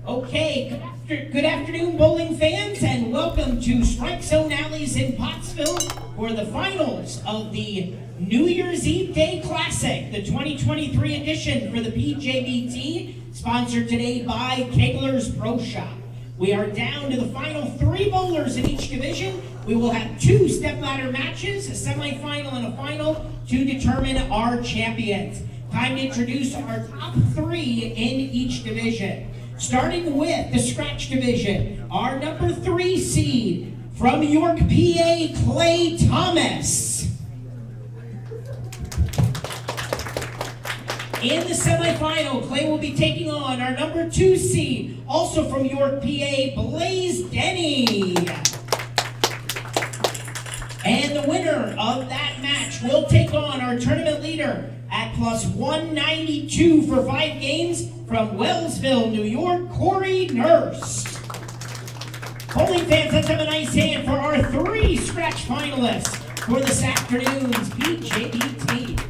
Okay, good afternoon, bowling fans, and welcome to Strike Zone Alleys in Pottsville for the finals of the New Year's Eve Day Classic, the 2023 edition for the PJBT, sponsored today by Kegler's Pro Shop. We are down to the final 3 bowlers in each division. We will have 2 stepladder matches, a semifinal and a final, to determine our champions. Time to introduce our top 3 in each division. Starting with the scratch division, our number 3 seed from York, PA, Clay Thomas. In the semifinal, Clay will be taking on our number 2 seed, also from York, PA, Blaze Denny. And the winner of that match will take on our tournament leader at plus 192 for 5 games from Wellsville, New York, Corey Nurse. Bowling fans, let's have a nice hand for our 3 scratch finalists for this afternoon's PJBT.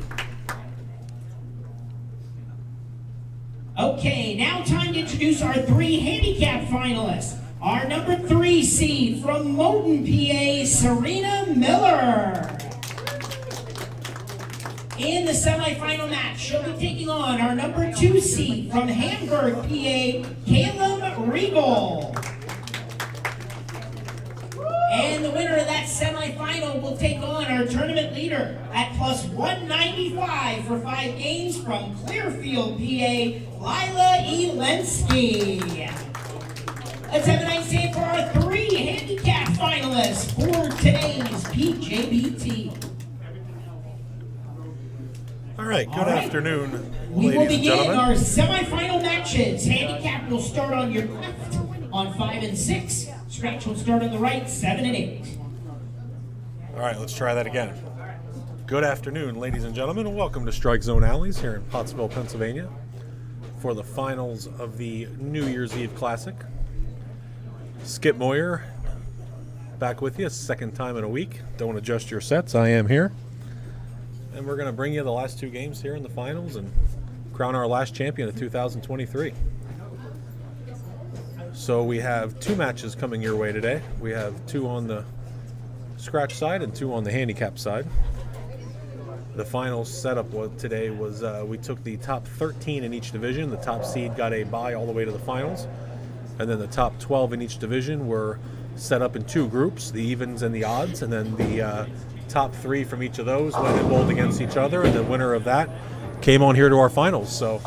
Okay, now time to introduce our 3 handicap finalists. Our number 3 seed from Moulton, PA, Serena Miller. In the semifinal match, she'll be taking on our number 2 seed from Hamburg, PA, Caleb Regal. And the winner of that semifinal will take on our tournament leader at plus 195 for 5 games from Clearfield, PA, Lila Elensky. Let's have a nice hand for our 3 handicap finalists for today's PJBT. All right, good afternoon, we ladies will and begin gentlemen. our semifinal matches. Handicap will start on your left on 5 and 6. Scratch will start on the right, 7 and 8. All right, let's try that again. Good afternoon, ladies and gentlemen, and welcome to Strike Zone Alleys here in Pottsville, Pennsylvania for the finals of the New Year's Eve Classic. Skip Moyer back with you, 2nd time in a week. Don't adjust your sets, I am here. And we're going to bring you the last 2 games here in the finals and crown our last champion of 2023. So we have 2 matches coming your way today. We have 2 on the scratch side and 2 on the handicap side. The final setup today was we took the top 13 in each division. The top seed got a bye all the way to the finals. And then the top 12 in each division were set up in 2 groups, the evens and the odds. And then the top 3 from each of those went and bowled against each other. And the winner of that came on here to our finals. So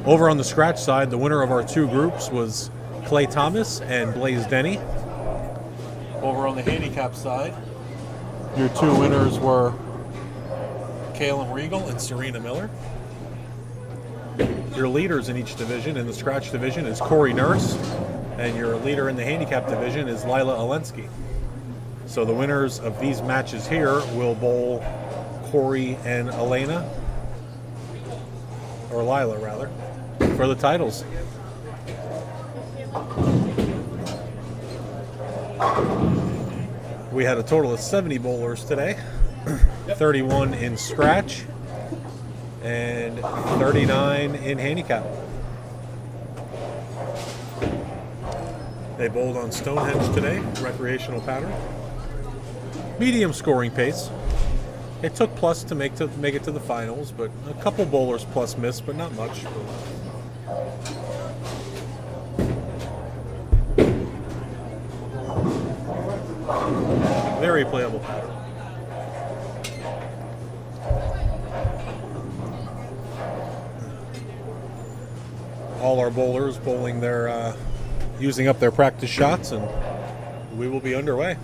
over on the scratch side, the winner of our 2 groups was Clay Thomas and Blaze Denny. Over on the handicap side, your 2 winners were Caleb Regal and Serena Miller. Your leaders in each division, in the scratch division, is Corey Nurse, and your leader in the handicap division is Lila Elensky. So the winners of these matches here will bowl Corey and Elena, or Lila rather, for the titles. We had a total of 70 bowlers today, 31 in scratch and 39 in handicap. They bowled on Stonehenge today, recreational pattern. Medium scoring pace. It took plus to make it to the finals, but a couple bowlers plus missed, but not much. Very playable pattern. All our bowlers bowling their, using up their practice shots, and we will be underway.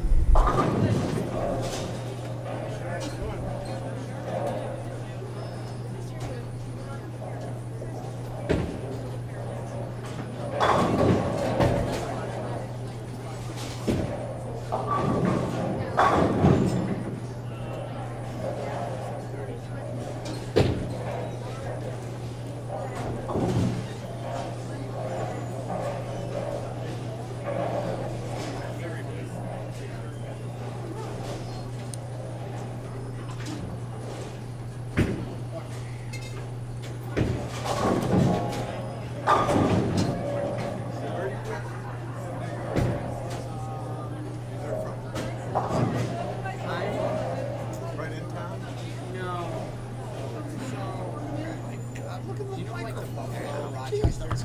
Here's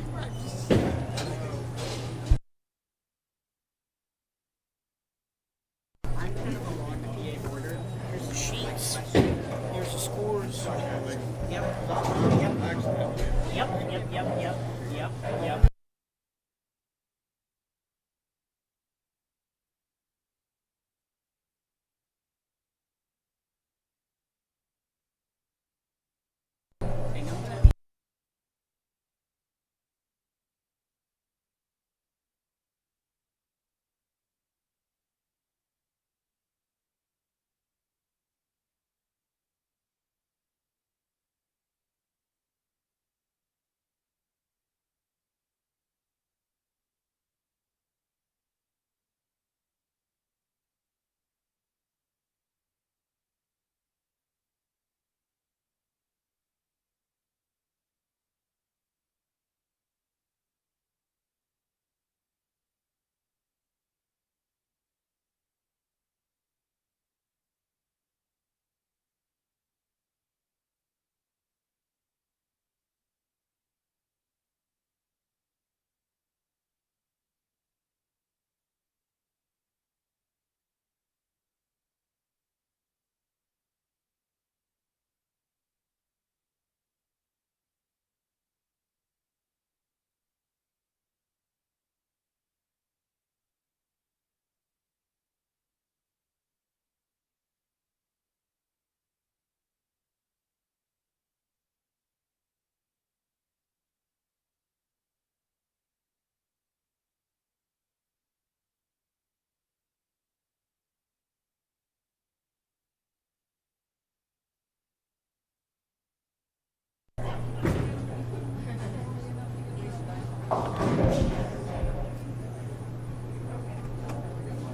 the sheets. Here's the scores. Yep. Yep.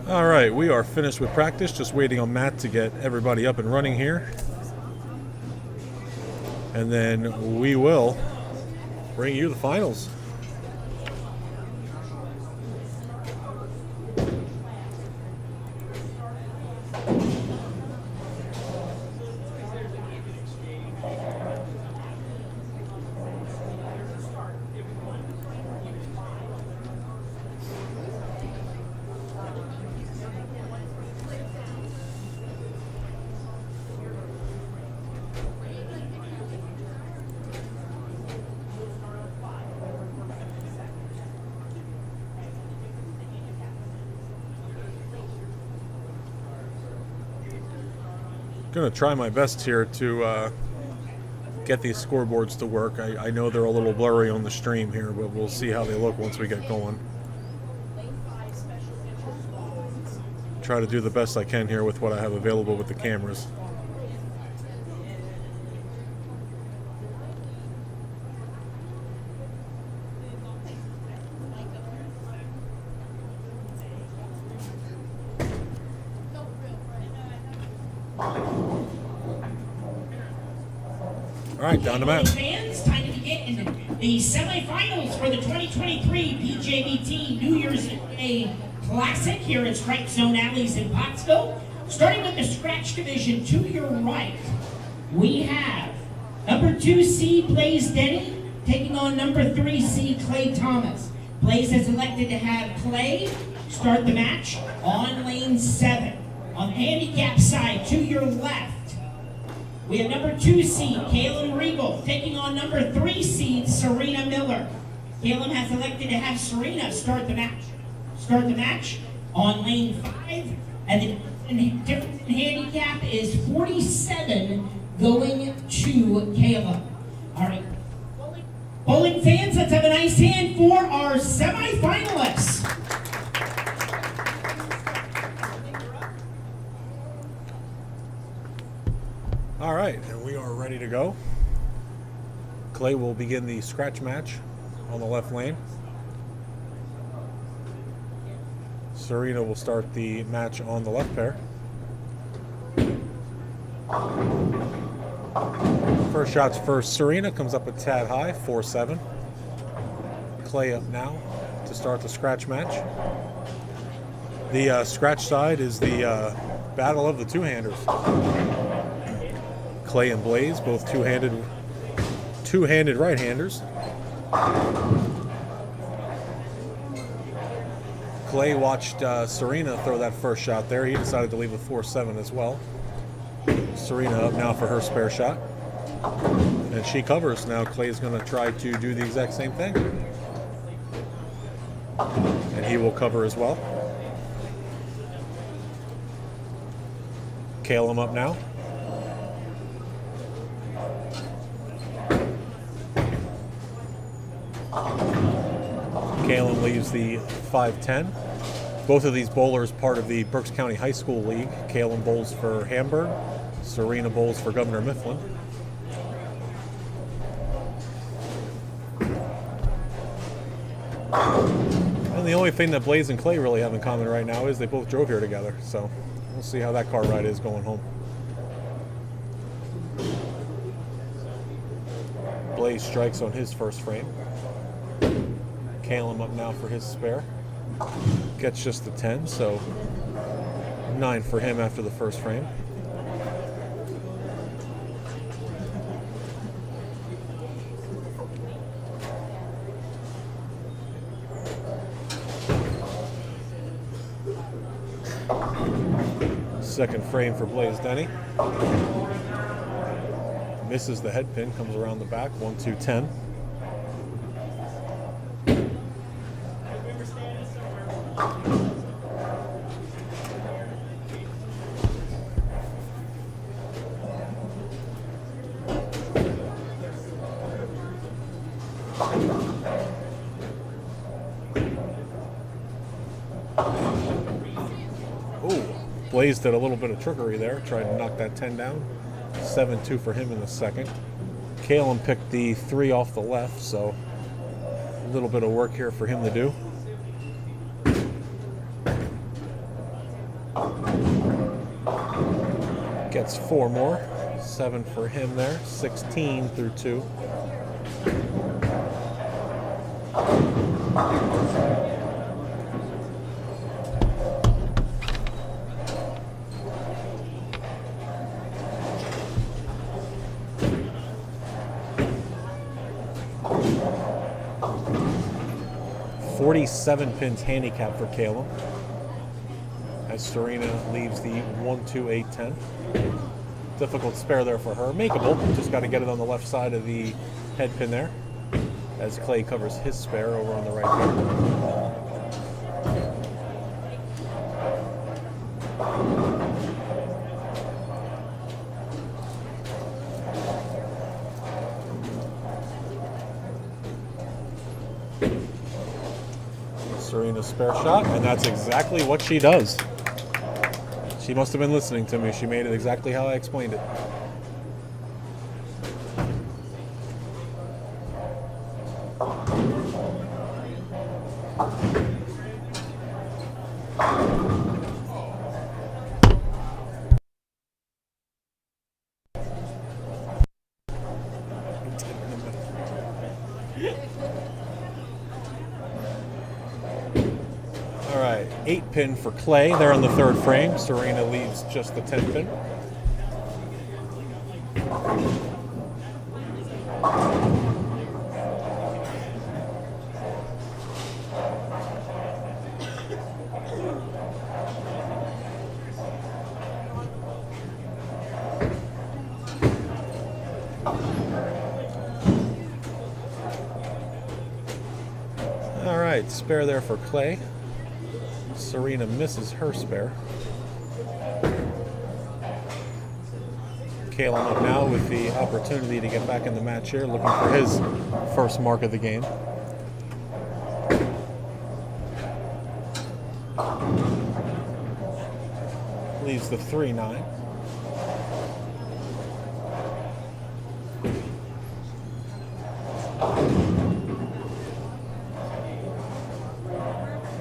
All right, we are finished with practice, just waiting on Matt to get everybody up and running here. And then we will bring you the finals. Going to try my best here to get these scoreboards to work. I know they're a little blurry on the stream here, but we'll see how they look once we get going. Try to do the best I can here with what I have available with the cameras. All right, down to Matt. Fans, time to begin the semifinals for the 2023 PJBT New Year's Day Classic here at Strike Zone Alleys in Pottsville. Starting with the scratch division to your right, we have number 2 seed Blaze Denny taking on number 3 seed Clay Thomas. Blaze has elected to have Clay start the match on lane 7. On the handicap side to your left, we have number 2 seed, Kaylin Regal, taking on number 3 seed, Serena Miller. Kaylin has elected to have Serena start the match. Start the match on lane 5, and the difference in handicap is 47 going to Kaylin. All right. Bowling fans, let's have a nice hand for our semifinalists. All right, and we are ready to go. Clay will begin the scratch match on the left lane. Serena will start the match on the left pair. First shots for Serena comes up a tad high, 4-7. Clay up now to start the scratch match. The scratch side is the battle of the two-handers. Clay and Blaze, both two-handed right-handers. Clay watched Serena throw that first shot there. He decided to leave with 4-7 as well. Serena up now for her spare shot. And she covers. Now Clay's going to try to do the exact same thing. And he will cover as well. Calum up now. Calum leaves the 5-10. Both of these bowlers part of the Berks County High School League. Calum bowls for Hamburg. Serena bowls for Governor Mifflin. And the only thing that Blaze and Clay really have in common right now is they both drove here together. So we'll see how that car ride is going home. Blaze strikes on his first frame. Calum up now for his spare. Gets just the 10, so 9 for him after the first frame. Second frame for Blaze Denny. Misses the head pin, comes around the back, 1-2-10. Blaze did a little bit of trickery there, tried to knock that 10 down. 7-2 for him in the second. Calum picked the 3 off the left, so a little bit of work here for him to do. Gets 4 more. 7 for him there. 16 through 2. .47 pins handicap for Calum as Serena leaves the 1-2-8-10. Difficult spare there for her. Makeable, just got to get it on the left side of the head pin there as Clay covers his spare over on the right pin. Serena's spare shot, and that's exactly what she does. She must have been listening to me. She made it exactly how I explained it. All right, 8 pin for Clay there on the third frame. Serena leaves just the 10 pin. All right, spare there for Clay. Serena misses her spare. Calum up now with the opportunity to get back in the match here, looking for his first mark of the game. Leaves the 3-9.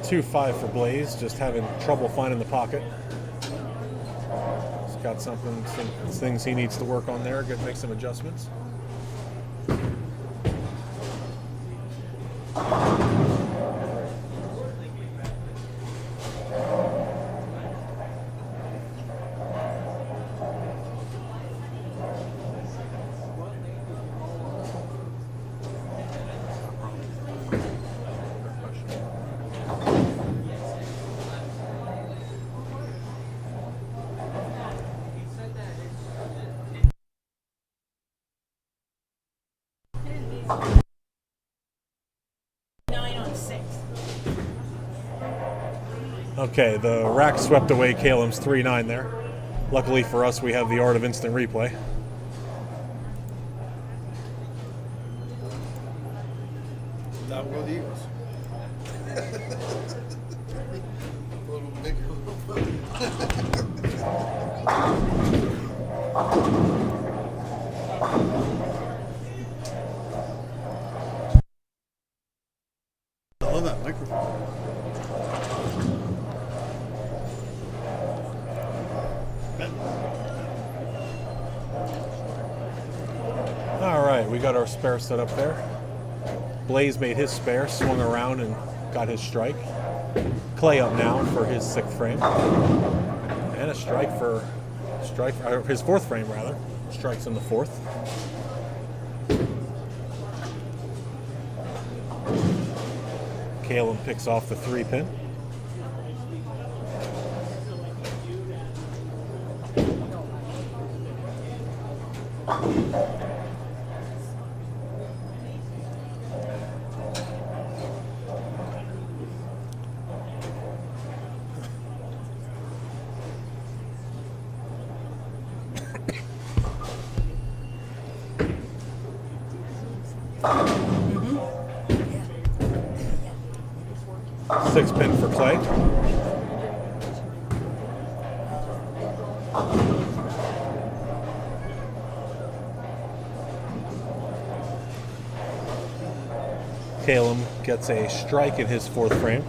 .25 for Blaze, just having trouble finding the pocket. He's got some things he needs to work on there. Good, make some adjustments. Okay, the rack swept away Caleb's 3-9 there. Luckily for us, we have the art of instant replay. Down go the Eagles. A little bigger. I love that microphone. All right, we got our spare set up there. Blaze made his spare, swung around and got his strike. Clay up now for his 6th frame. And a strike for his 4th frame rather. Strikes in the 4th. Caleb picks off the 3-pin. Six pin for Clay. Caleb gets a strike in his 4th frame.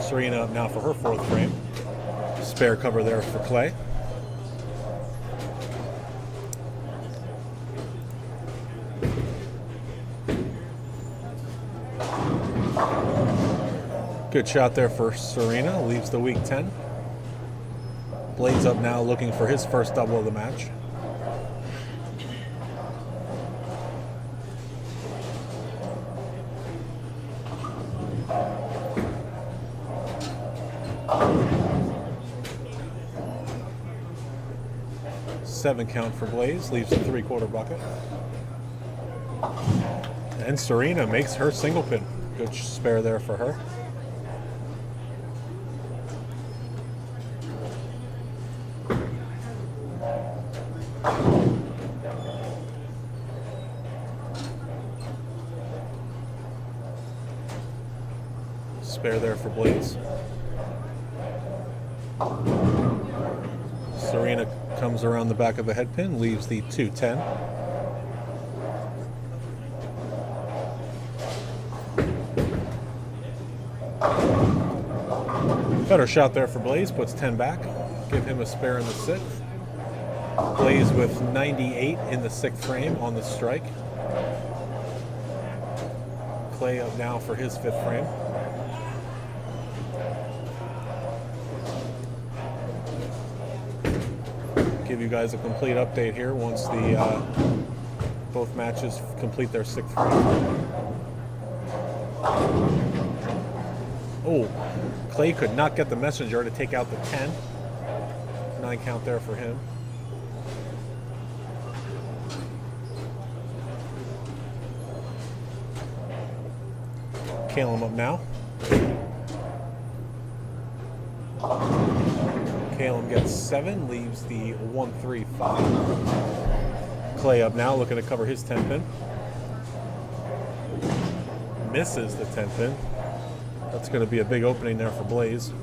Serena up now for her 4th frame. Spare cover there for Clay. Good shot there for Serena, leaves the weak 10. Blaze up now looking for his first double of the match. Seven count for Blaze, leaves a 3/4 bucket. And Serena makes her single pin. Good spare there for her. Spare there for Blaze. Serena comes around the back of the head pin, leaves the 2-10. Better shot there for Blaze, puts 10 back. Give him a spare in the 6th. Blaze with 98 in the 6th frame on the strike. Clay up now for his 5th frame. Give you guys a complete update here once the both matches complete their 6th frame. Oh, Clay could not get the messenger to take out the 10. 9 count there for him. Caleb up now. Caleb gets 7, leaves the 1-3-5. Clay up now, looking to cover his 10 pin. Misses the 10 pin. That's going to be a big opening there for Blaze.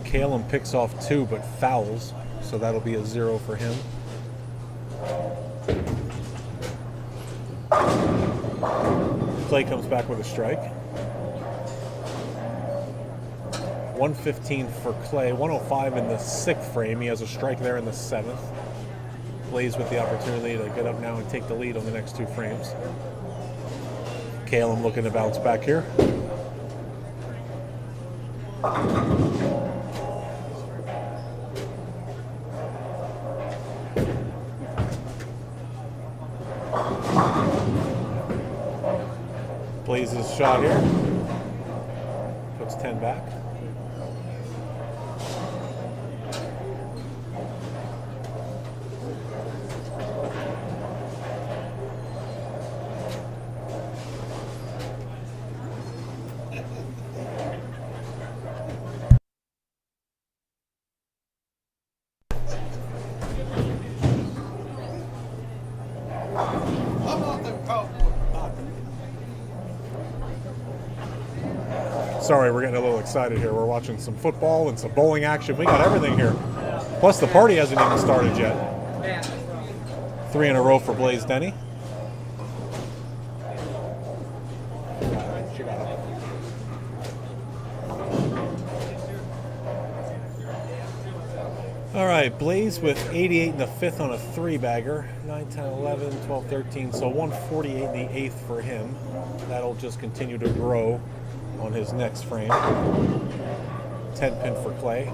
Caleb picks off 2 but fouls, so that'll be a 0 for him. Clay comes back with a strike. 115 for Clay, 105 in the 6th frame. He has a strike there in the 7th. Blaze with the opportunity to get up now and take the lead on the next 2 frames. Caleb looking to bounce back here. Plays his shot here. Puts 10 back. I'm off the cowboy. Sorry, we're getting a little excited here. We're watching some football and some bowling action. We got everything here. Plus, the party hasn't even started yet. 3 in a row for Blaze Denny. All right, Blaze with 88 in the 5th on a 3-bagger. 9, 10, 11, 12, 13. So 148 in the 8th for him. That'll just continue to grow on his next frame. 10 pin for Clay.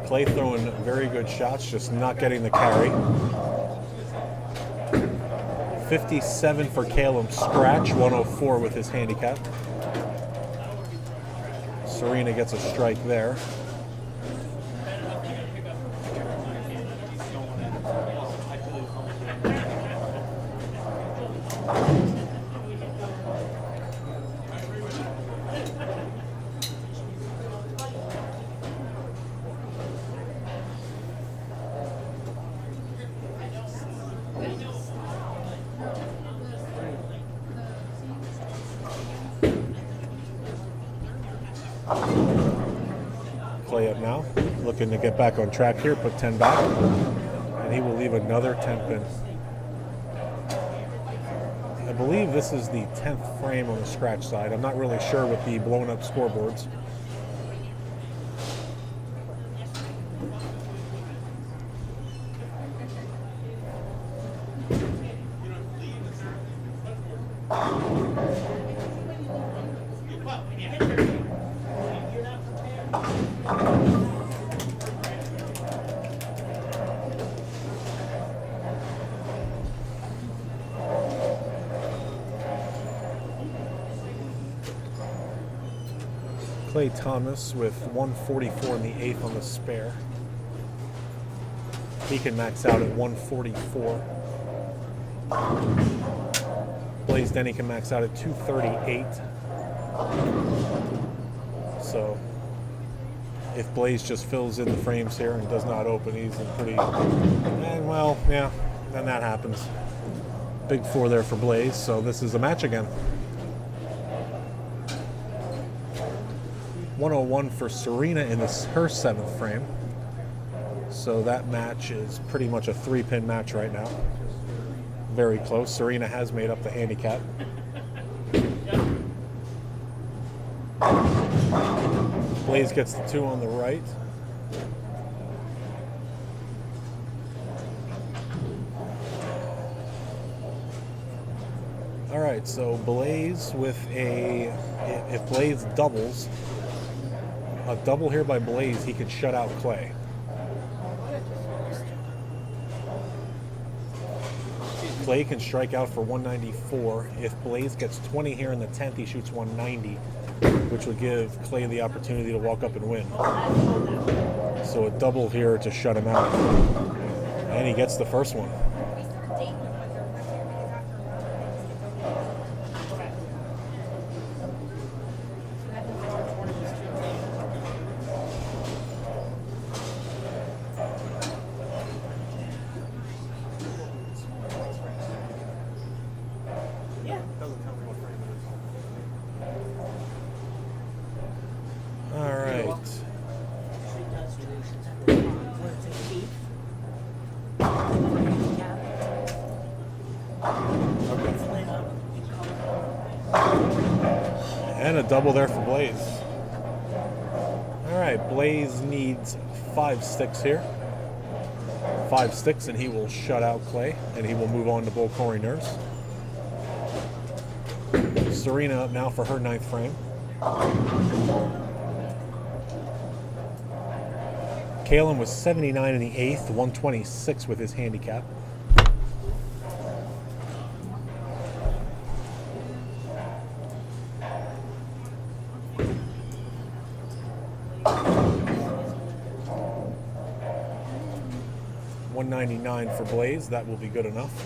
Clay throwing very good shots, just not getting the carry. 57 for Caleb Scratch, 104 with his handicap. Serena gets a strike there. Clay up now, looking to get back on track here, put 10 back, and he will leave another 10 pin. I believe this is the 10th frame on the scratch side. I'm not really sure with the blown up scoreboards. Clay Thomas with 144 in the 8th on the spare. He can max out at 144. Blaze Denny can max out at 238. So if Blaze just fills in the frames here and does not open, he's in pretty, and well, yeah, then that happens. Big 4 there for Blaze, so this is a match again. 101 for Serena in this her 7th frame. So that match is pretty much a 3-pin match right now. Very close. Serena has made up the handicap. Blaze gets the 2 on the right. All right, so Blaze with a, if Blaze doubles, a double here by Blaze, he could shut out Clay. Clay can strike out for 194. If Blaze gets 20 here in the 10th, he shoots 190, which would give Clay the opportunity to walk up and win. So a double here to shut him out. And he gets the first one. And a double there for Blaze. All right, Blaze needs 5 sticks here. 5 sticks and he will shut out Clay and he will move on to Bull Corey Nurse. Serena up now for her 9th frame. Kalen was 79 in the 8th, 126 with his handicap. 199 for Blaze. That will be good enough.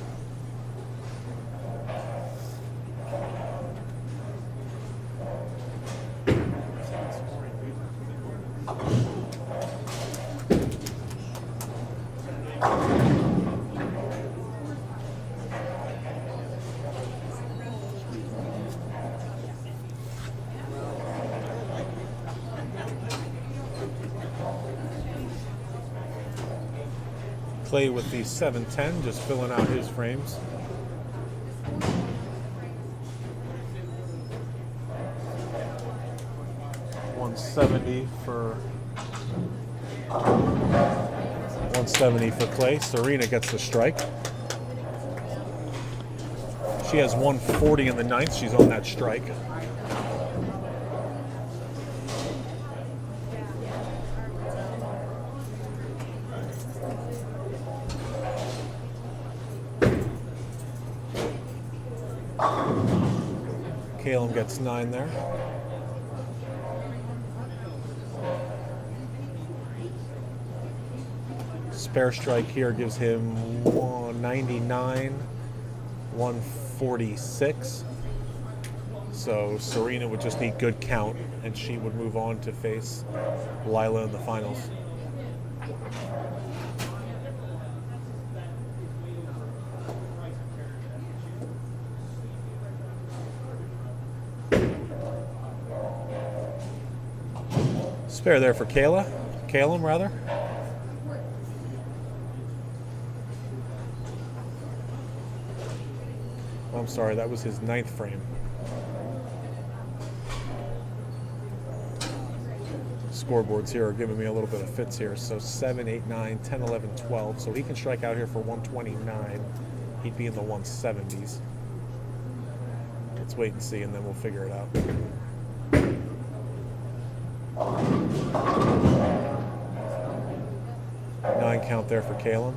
Clay with the 710, just filling out his frames. $170 for Clay. Serena gets the strike. She has 140 in the ninth. She's on that strike. Caleb gets 9 there. Spare strike here gives him 199, 146. So Serena would just need good count, and she would move on to face Lila in the finals. Spare there for Caleb rather. I'm sorry, that was his 9th frame. Scoreboards here are giving me a little bit of fits here. So 7, 8, 9, 10, 11, 12. So he can strike out here for 129. He'd be in the 170s. Let's wait and see, and then we'll figure it out. Nine count there for Caleb.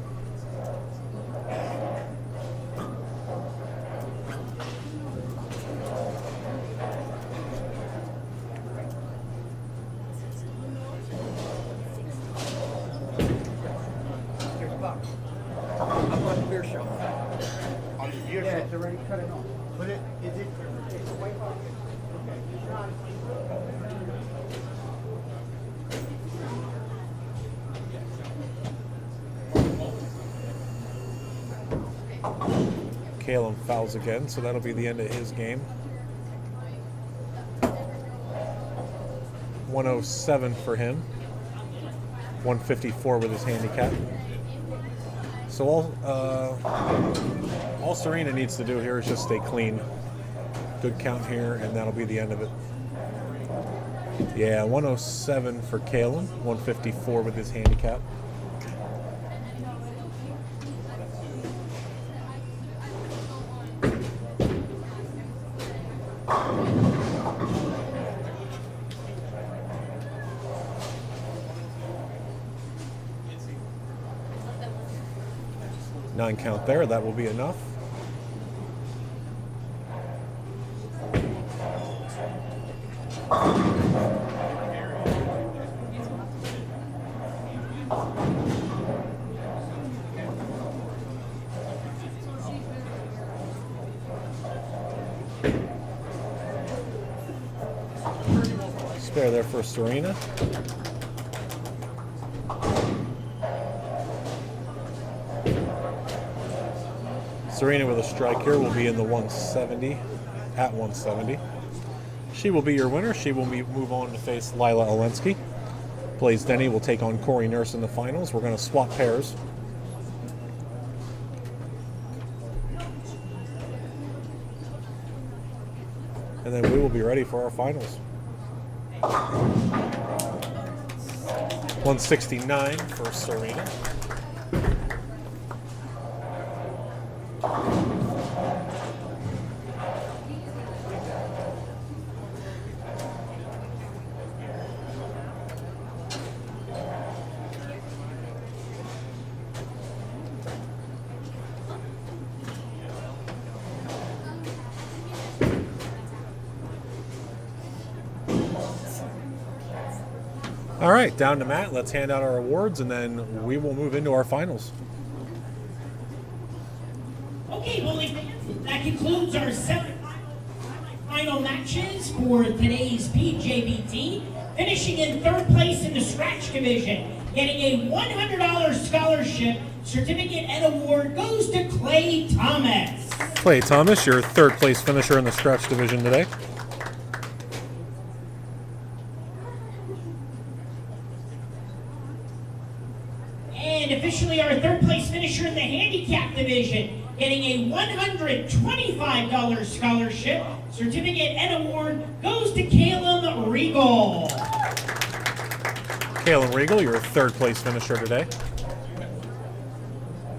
I'm on the beer shop. On the beer shop. It's already cut it off. But is it? It's white box. Caleb fouls again, so that'll be the end of his game. 107 for him. 154 with his handicap. So all Serena needs to do here is just stay clean. Good count here, and that'll be the end of it. Yeah, 107 for Caleb. 154 with his handicap. Nine count there, that will be enough. Spare there for Serena. Serena with a strike here will be in the 170, at 170. She will be your winner. She will move on to face Lila Olensky. Blaze Denny will take on Corey Nurse in the finals. We're going to swap pairs. And then we will be ready for our finals. 169 for Serena. All right, down to Matt. Let's hand out our awards, and then we will move into our finals. Okay, bowling fans, that concludes our semifinal matches for today's PJBT. Finishing in third place in the scratch division, getting a $100 scholarship certificate and award goes to Clay Thomas. Clay Thomas, your third place finisher in the scratch division today. And officially our third place finisher in the handicap division, getting a $125 scholarship, certificate, and award goes to Caleb Regal. Caleb Regal, your third place finisher today.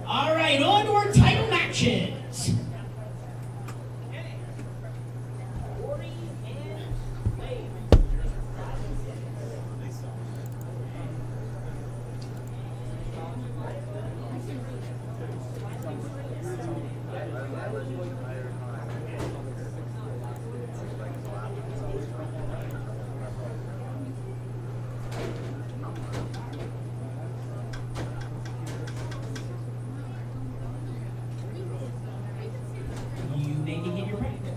All right, on to our title matches. You may begin your practice.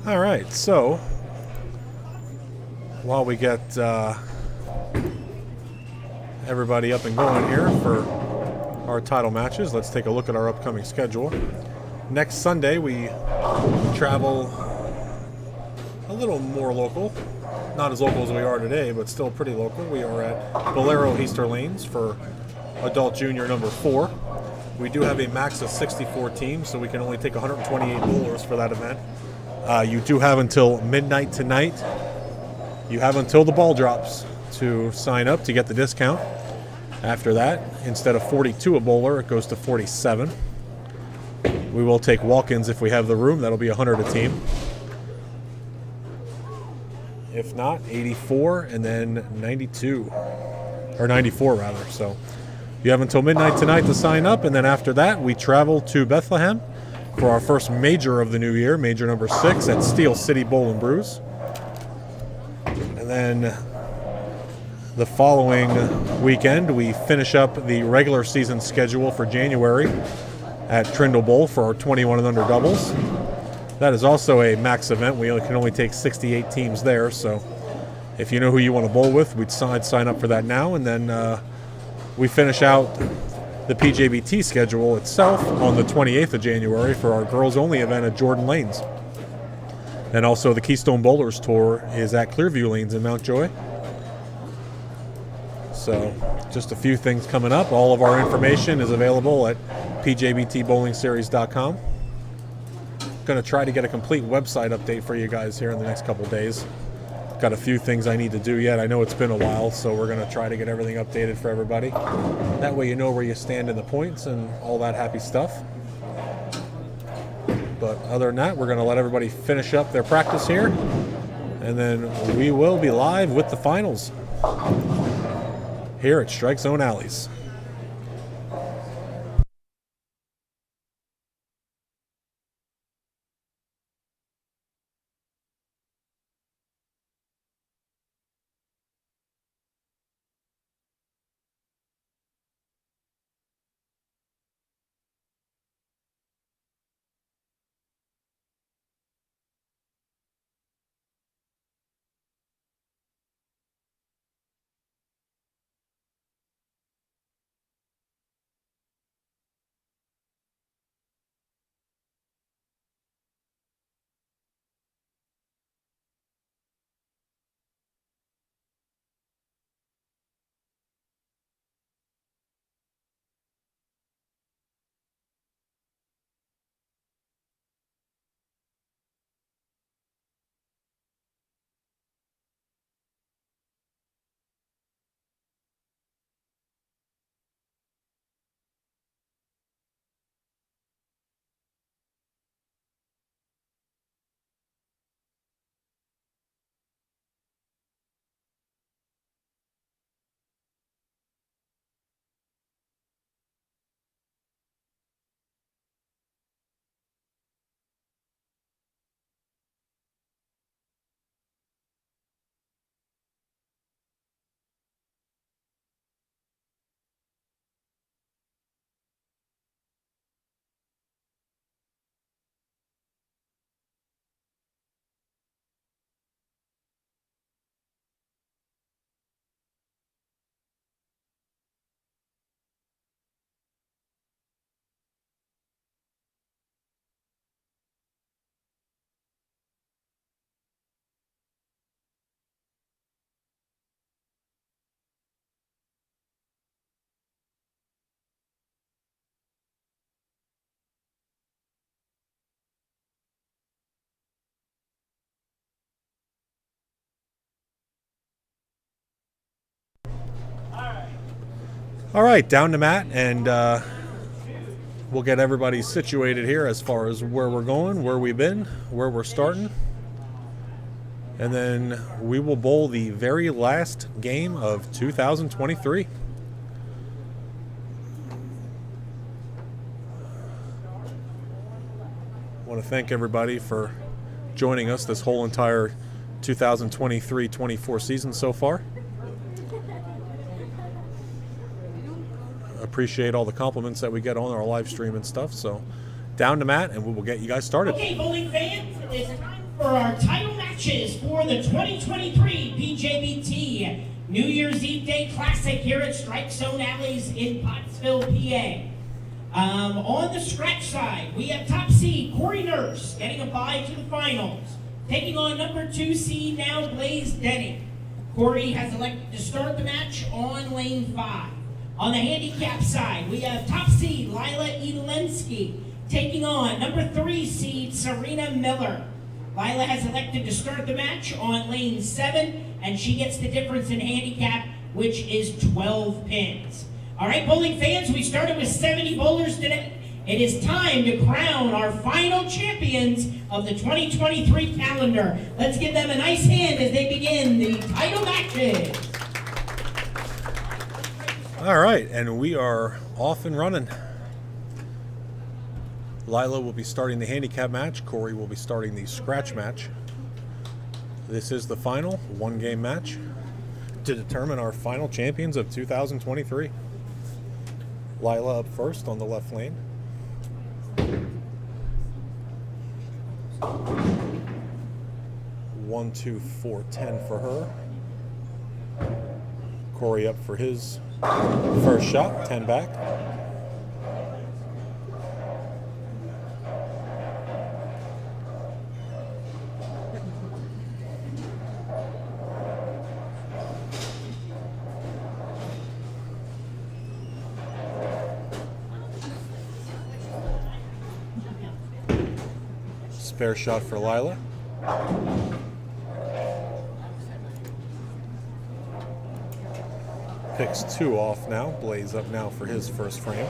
All right, so while we get everybody up and going here for our title matches, let's take a look at our upcoming schedule. Next Sunday, we travel a little more local. Not as local as we are today, but still pretty local. We are at Bolero Easter Lanes for Adult Junior number 4. We do have a max of 64 teams, so we can only take 128 bowlers for that event. You do have until midnight tonight. You have until the ball drops to sign up to get the discount. After that, instead of 42 a bowler, it goes to 47. We will take walk-ins if we have the room. That'll be 100 a team. If not, 84 and then 92. Or 94 rather. So you have until midnight tonight to sign up, and then after that we travel to Bethlehem for our first major of the new year, major number 6 at Steel City Bowl and Brews. And then the following weekend, we finish up the regular season schedule for January at Trindle Bowl for our 21 and under doubles. That is also a max event. We can only take 68 teams there, so if you know who you want to bowl with, we'd sign up for that now. And then we finish out the PJBT schedule itself on the 28th of January for our girls-only event at Jordan Lanes. And also the Keystone Bowlers Tour is at Clearview Lanes in Mount Joy. So just a few things coming up. All of our information is available at pjbtbowlingseries.com. Going to try to get a complete website update for you guys here in the next couple days. Got a few things I need to do yet. I know it's been a while, so we're going to try to get everything updated for everybody. That way you know where you stand in the points and all that happy stuff. But other than that, we're going to let everybody finish up their practice here, and then we will be live with the finals here at Strike Zone Alleys. All right, down to Matt, and we'll get everybody situated here as far as where we're going, where we've been, where we're starting. And then we will bowl the very last game of 2023. I want to thank everybody for joining us this whole entire 2023-24 season so far. Appreciate all the compliments that we get on our live stream and stuff. So down to Matt, and we will get you guys started. Okay, bowling fans, it's time for our title matches for the 2023 PJBT New Year's Eve Day Classic here at Strike Zone Alleys in Pottsville, PA. On the scratch side, we have top seed Corey Nurse getting a bye to the finals, taking on number 2 seed now Blaze Denny. Corey has elected to start the match on lane 5. On the handicap side, we have top seed Lila Elensky taking on number 3 seed Serena Miller. Lila has elected to start the match on lane 7, and she gets the difference in handicap, which is 12 pins. All right, bowling fans, we started with 70 bowlers today. It is time to crown our final champions of the 2023 calendar. Let's give them a nice hand as they begin the title matches. All right, and we are off and running. Lila will be starting the handicap match. Corey will be starting the scratch match. This is the final one-game match to determine our final champions of 2023. Lila up first on the left lane. One, 2, 4, 10 for her. Corey up for his first shot, 10 back. Spare shot for Lila. Picks 2 off now. Blaze up now for his first frame.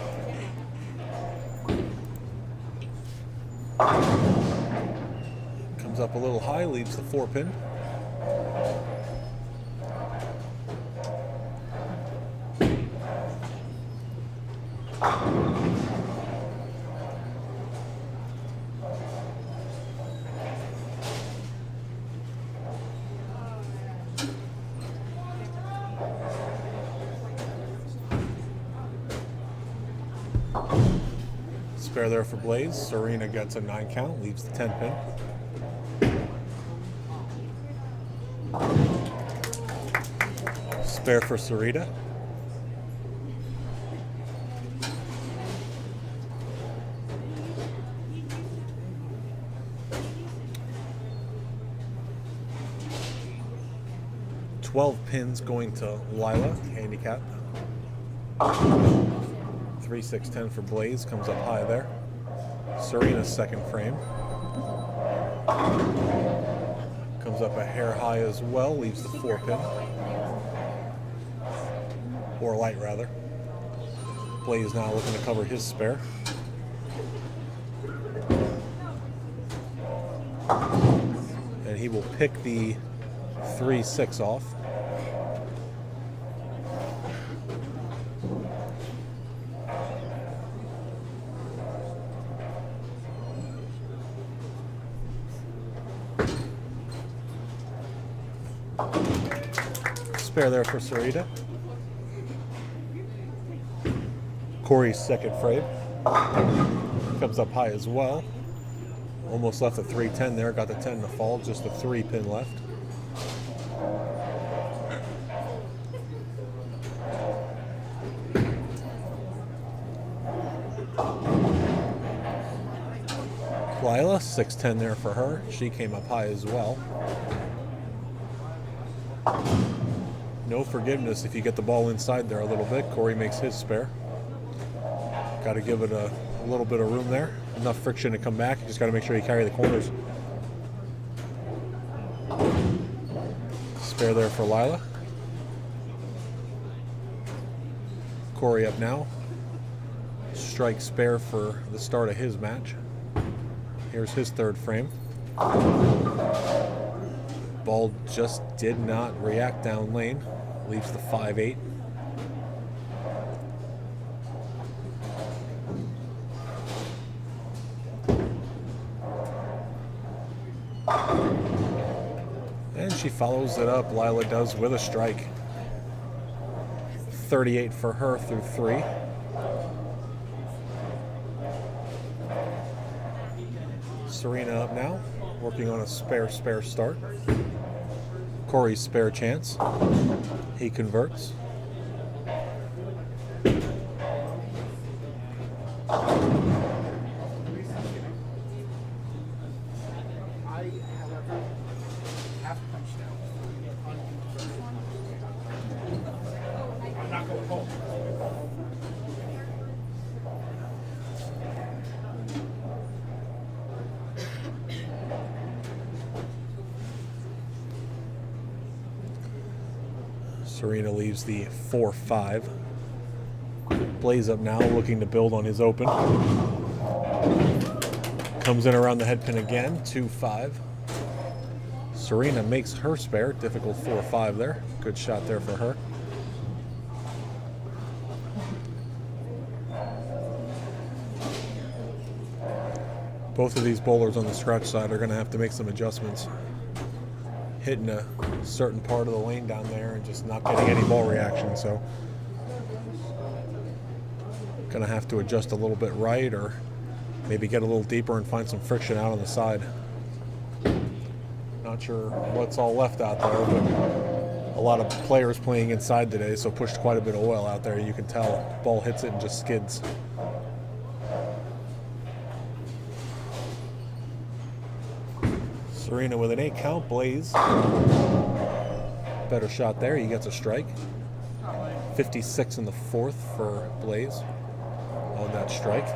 Comes up a little high, leaves the 4-pin. Spare there for Blaze. Serena gets a 9 count, leaves the 10 pin. Spare for Sarita. $12 pins going to Lila, handicap. 3, 6, 10 for Blaze, comes up high there. Serena's second frame. Comes up a hair high as well, leaves the 4-pin. Or light, rather. Blaze now looking to cover his spare. And he will pick the 3, 6 off. Spare there for Sarita. Corey's second frame. Comes up high as well. Almost left a 3-10 there. Got the 10 to fall. Just a 3-pin left. Lila, 6-10 there for her. She came up high as well. No forgiveness if you get the ball inside there a little bit. Corey makes his spare. Got to give it a little bit of room there. Enough friction to come back. You just got to make sure you carry the corners. Spare there for Lila. Corey up now. Strike spare for the start of his match. Here's his third frame. Ball just did not react down lane. Leaves the 5-8. And she follows it up, Lila does, with a strike. 38 for her through 3. Serena up now, working on a spare start. Corey's spare chance. He converts. Serena leaves the 4-5. Blaze up now, looking to build on his open. Comes in around the head pin again, 2-5. Serena makes her spare, difficult 4-5 there. Good shot there for her. Both of these bowlers on the scratch side are going to have to make some adjustments. Hitting a certain part of the lane down there and just not getting any ball reaction, so gonna have to adjust a little bit right, or maybe get a little deeper and find some friction out on the side. Not sure what's all left out there, but a lot of players playing inside today, so pushed quite a bit of oil out there. You can tell ball hits it and just skids. Serena with an 8 count. Blaze, better shot there. He gets a strike. 56 in the 4th for Blaze on that strike.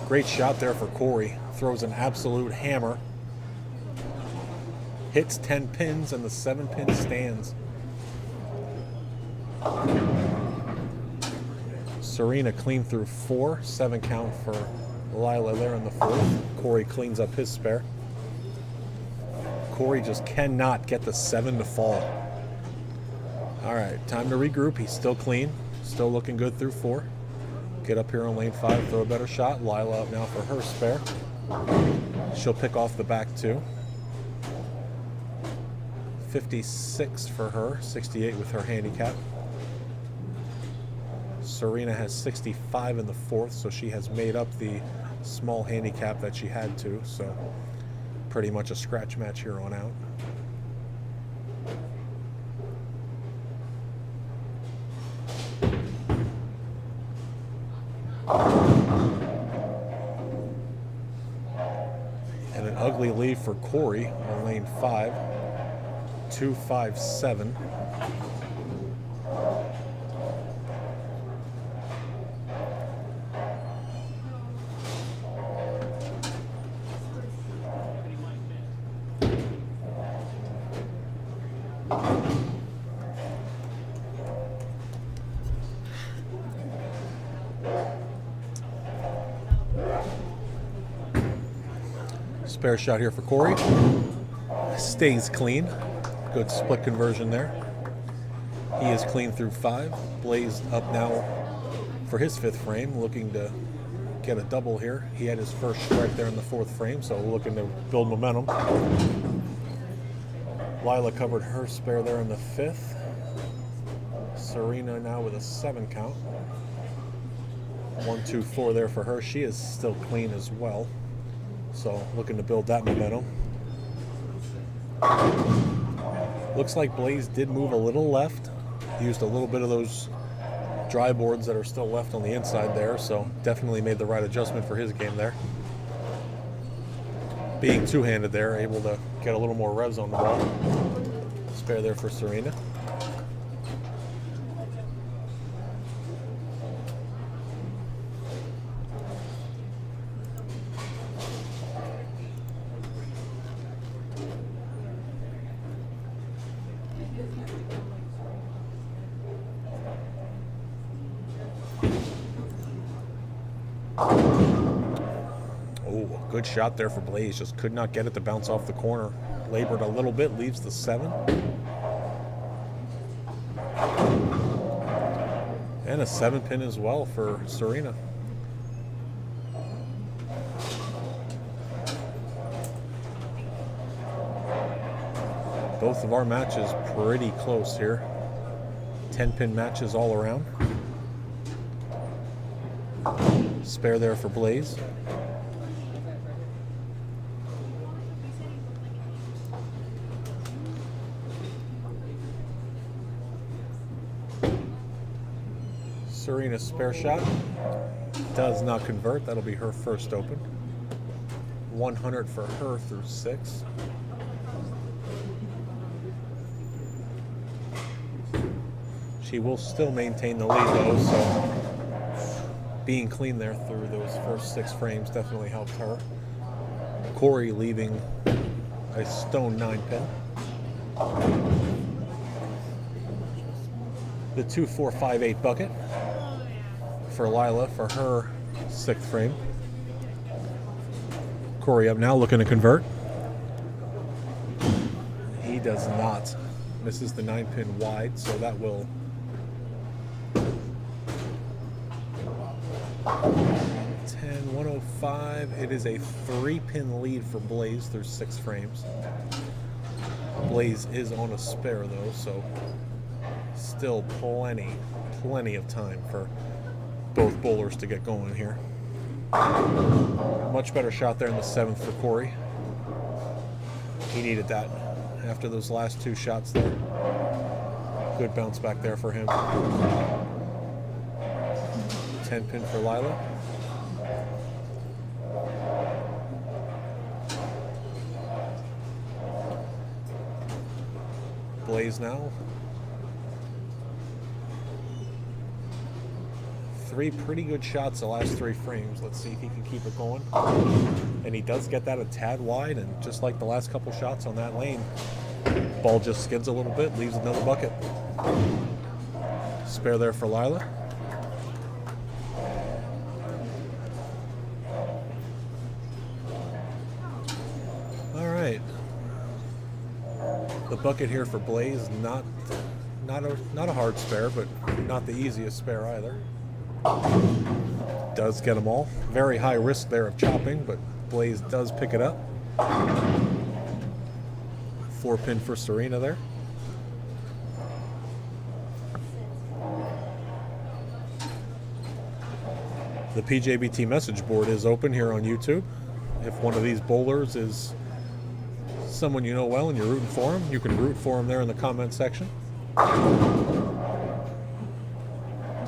Great shot there for Corey. Throws an absolute hammer. Hits 10 pins and the 7-pin stands. Serena clean through 4. 7 count for Lila there in the 4th. Corey cleans up his spare. Corey just cannot get the 7 to fall. All right, time to regroup. He's still clean. Still looking good through 4. Get up here on lane 5, throw a better shot. Lila up now for her spare. She'll pick off the back 2. 56 for her, 68 with her handicap. Serena has 65 in the 4th, so she has made up the small handicap that she had to. So pretty much a scratch match here on out. And an ugly lead for Corey on lane 5. 2-5-7. Spare shot here for Corey. Stays clean. Good split conversion there. He is clean through 5. Blaze up now for his 5th frame, looking to get a double here. He had his first strike there in the 4th frame, so looking to build momentum. Lila covered her spare there in the 5th. Serena now with a 7 count. 1-2-4 there for her. She is still clean as well, so looking to build that momentum. Looks like Blaze did move a little left. Used a little bit of those dry boards that are still left on the inside there, so definitely made the right adjustment for his game there. being two-handed there, able to get a little more revs on the ball. Spare there for Serena. Oh, good shot there for Blaze. Just could not get it to bounce off the corner. Labored a little bit, leaves the 7. And a 7-pin as well for Serena. Both of our matches pretty close here. 10-pin matches all around. Spare there for Blaze. Serena's spare shot does not convert. That'll be her first open. 100 for her through 6. She will still maintain the lead though, so being clean there through those first 6 frames definitely helped her. Corey leaving a stone 9-pin. The 2, 4, 5, 8 bucket for Lila for her 6th frame. Corey up now, looking to convert. He does not. Misses the 9-pin wide, so that will 10, 105. It is a 3-pin lead for Blaze through 6 frames. Blaze is on a spare though, so still plenty of time for both bowlers to get going here. Much better shot there in the 7th for Corey. He needed that after those last 2 shots there. Good bounce back there for him. 10-pin for Lila. Blaze now. 3 pretty good shots the last 3 frames. Let's see if he can keep it going. And he does get that a tad wide, and just like the last couple shots on that lane, ball just skids a little bit, leaves another bucket. Spare there for Lila. All right. The bucket here for Blaze, not a hard spare, but not the easiest spare either. Does get them all. Very high risk there of chopping, but Blaze does pick it up. 4-pin for Serena there. The PJBT message board is open here on YouTube. If one of these bowlers is someone you know well and you're rooting for them, you can root for them there in the comment section.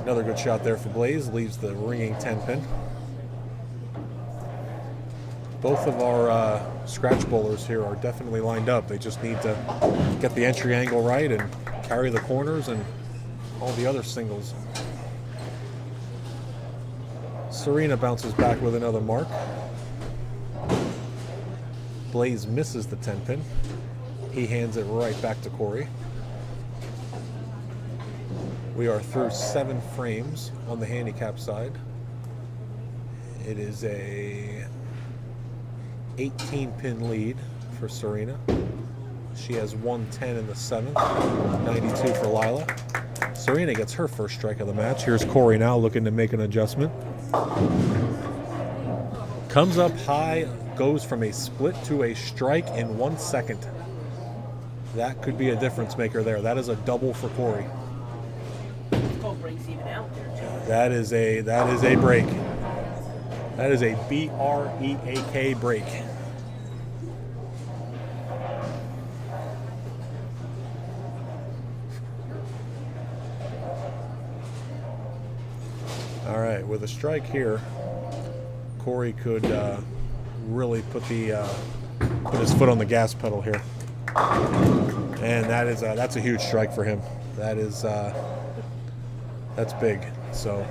Another good shot there for Blaze, leaves the ringing 10-pin. Both of our scratch bowlers here are definitely lined up. They just need to get the entry angle right and carry the corners and all the other singles. Serena bounces back with another mark. Blaze misses the 10-pin. He hands it right back to Corey. We are through 7 frames on the handicap side. It is a 18-pin lead for Serena. She has 110 in the 7th, 92 for Lila. Serena gets her first strike of the match. Here's Corey now looking to make an adjustment. Comes up high, goes from a split to a strike in 1 second. That could be a difference maker there. That is a double for Corey. That is a break. That is a BREAK break. All right, with a strike here, Corey could really put the Put his foot on the gas pedal here. And that's a huge strike for him. That's big. So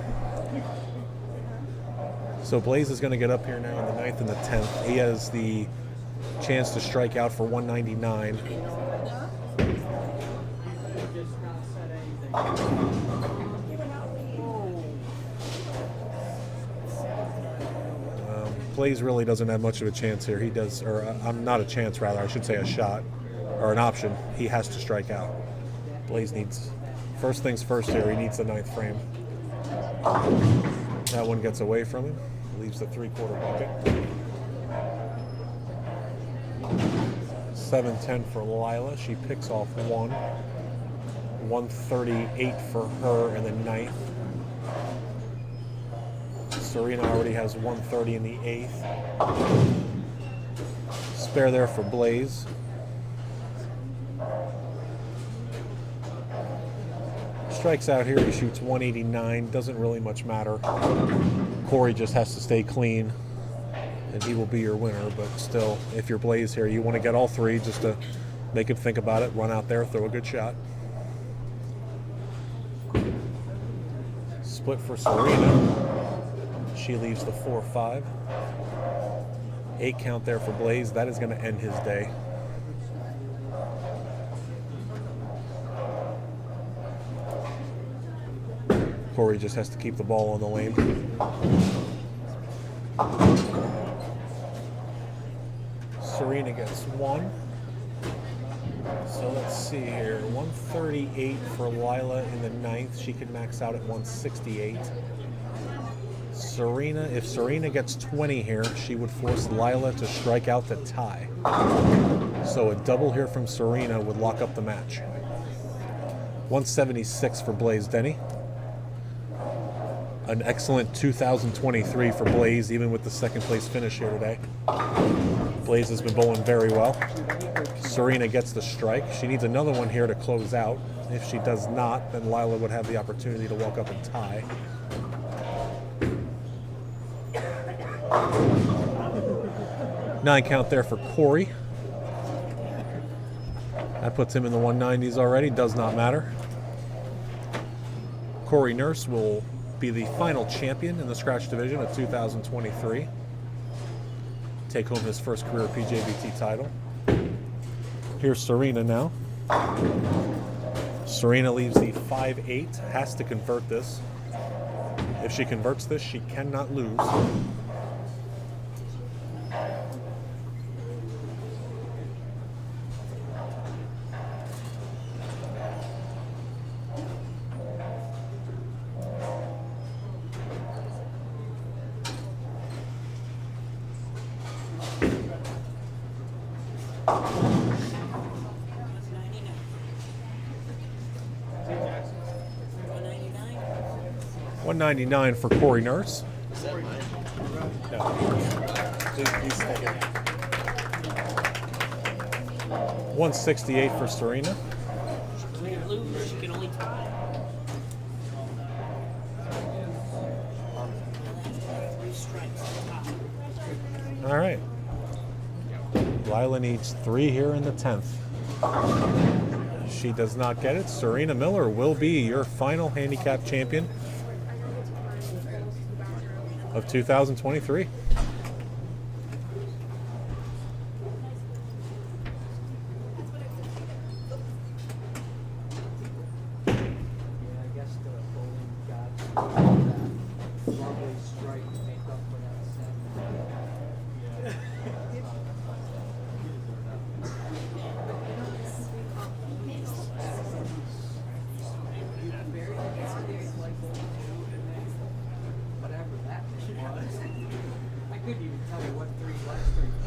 Blaze is going to get up here now in the 9th and the 10th. He has the chance to strike out for 199. Blaze really doesn't have much of a chance here. He does, or not a chance, rather. I should say a shot or an option. He has to strike out. Blaze needs, first things first here, he needs the 9th frame. That one gets away from him. Leaves the 3/4 bucket. 7-10 for Lila. She picks off 138 for her in the 9th. Serena already has 130 in the 8th. Spare there for Blaze. Strikes out here, he shoots 189, doesn't really much matter. Corey just has to stay clean, and he will be your winner, but still, if you're Blaze here, you want to get all 3 just to make him think about it, run out there, throw a good shot. Split for Serena. She leaves the 4-5. 8 count there for Blaze. That is going to end his day. Corey just has to keep the ball on the lane. Serena gets 1. So let's see here. 138 for Lila in the 9th. She could max out at 168. Serena, if Serena gets 20 here, she would force Lila to strike out to tie. So a double here from Serena would lock up the match. 176 for Blaze Denny. An excellent 2023 for Blaze, even with the 2nd place finish here today. Blaze has been bowling very well. Serena gets the strike. She needs another one here to close out. If she does not, then Lila would have the opportunity to walk up and tie. Nine count there for Corey. That puts him in the 190s already. Does not matter. Corey Nurse will be the final champion in the scratch division of 2023. Take home his first career PJBT title. Here's Serena now. Serena leaves the 5-8. Has to convert this. If she converts this, she cannot lose. $199 for Corey Nurse. No. Please stay here. 168 for Serena. All right. Lila needs 3 here in the 10th. She does not get it. Serena Miller will be your final handicap champion of 2023.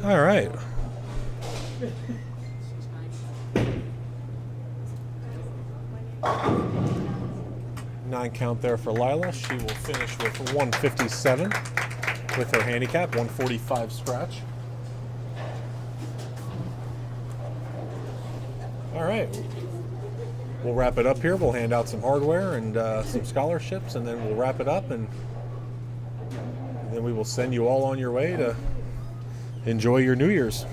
All right. Nine count there for Lila. She will finish with 157 with her handicap, 145 scratch. All right. We'll wrap it up here. We'll hand out some hardware and some scholarships, and then we'll wrap it up, and then we will send you all on your way to enjoy your New Year's.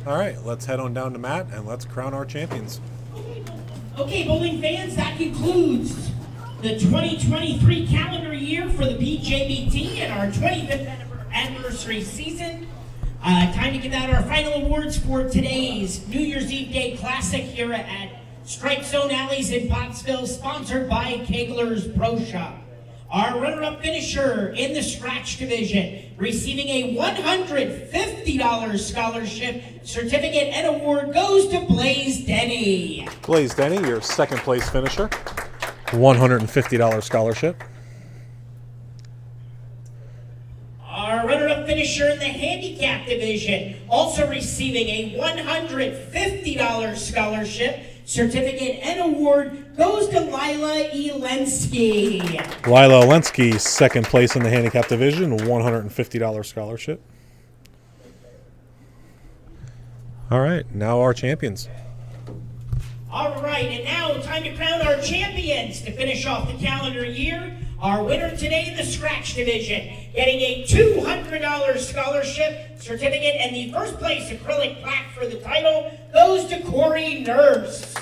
All right, let's head on down to Matt and let's crown our champions. Okay, bowling fans, that concludes the 2023 calendar year for the PJBT and our 25th anniversary season. Time to give out our final awards for today's New Year's Eve Day Classic here at Strike Zone Alleys in Pottsville, sponsored by Kegler's Pro Shop. Our runner-up finisher in the scratch division, receiving a $150 scholarship certificate and award, goes to Blaze Denny. Blaze Denny, your second place finisher. $150 scholarship. Our runner-up finisher in the handicap division, also receiving a $150 scholarship certificate and award, goes to Lila Elensky. Lila Elensky, second place in the handicap division, $150 scholarship. All right, now our champions. All right, and now time to crown our champions to finish off the calendar year. Our winner today in the scratch division, getting a $200 scholarship certificate and the first place acrylic plaque for the title, goes to Corey Nurse.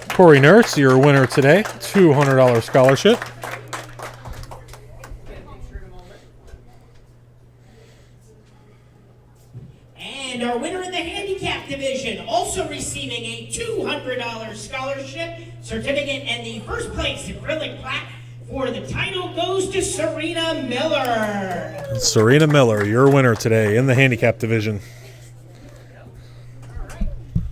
Corey Nurse, your winner today, $200 scholarship. And our winner in the handicap division, also receiving a $200 scholarship certificate and the first place acrylic plaque for the title, goes to Serena Miller. Serena Miller, your winner today in the handicap division.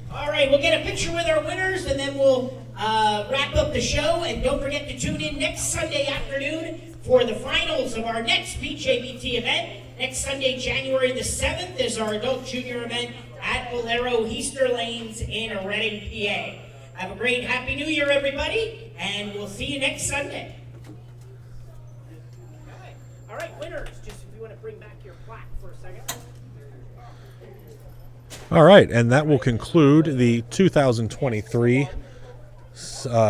All right, we'll get a picture with our winners and then we'll wrap up the show. And don't forget to tune in next Sunday afternoon for the finals of our next PJBT event. Next Sunday, January the 7th, is our adult junior event at Bolero Heaster Lanes in Reading, PA. Have a great Happy New Year, everybody, and we'll see you next Sunday. All right, winners, just if you want to bring back your plaque for a second. All right, and that will conclude the 2023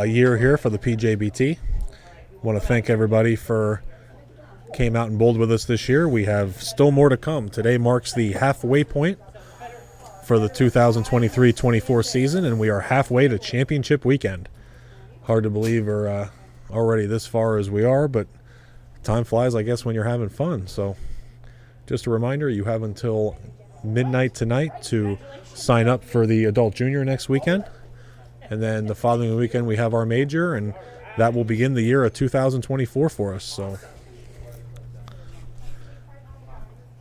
year here for the PJBT. Want to thank everybody for came out and bowled with us this year. We have still more to come. Today marks the halfway point for the 2023-24 season, and we are halfway to championship weekend. Hard to believe we're already this far as we are, but time flies, I guess, when you're having fun. So just a reminder, you have until midnight tonight to sign up for the adult junior next weekend. And then the following weekend we have our major, and that will begin the year of 2024 for us. So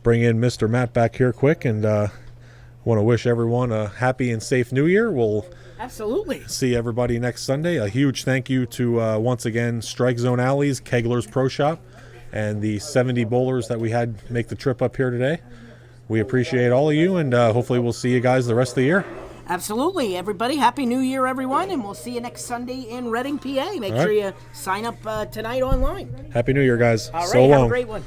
bring in Mr. Matt back here quick, and want to wish everyone a happy and safe New Year. We'll Absolutely. see everybody next Sunday. A huge thank you to, once again, Strike Zone Alleys, Kegler's Pro Shop, and the 70 bowlers that we had make the trip up here today. We appreciate all of you, and hopefully we'll see you guys the rest of the year. Absolutely. Everybody, Happy New Year, everyone, and we'll see you next Sunday in Reading, PA. Make sure you sign up tonight online. Happy New Year, guys. All right, So have long. a great one.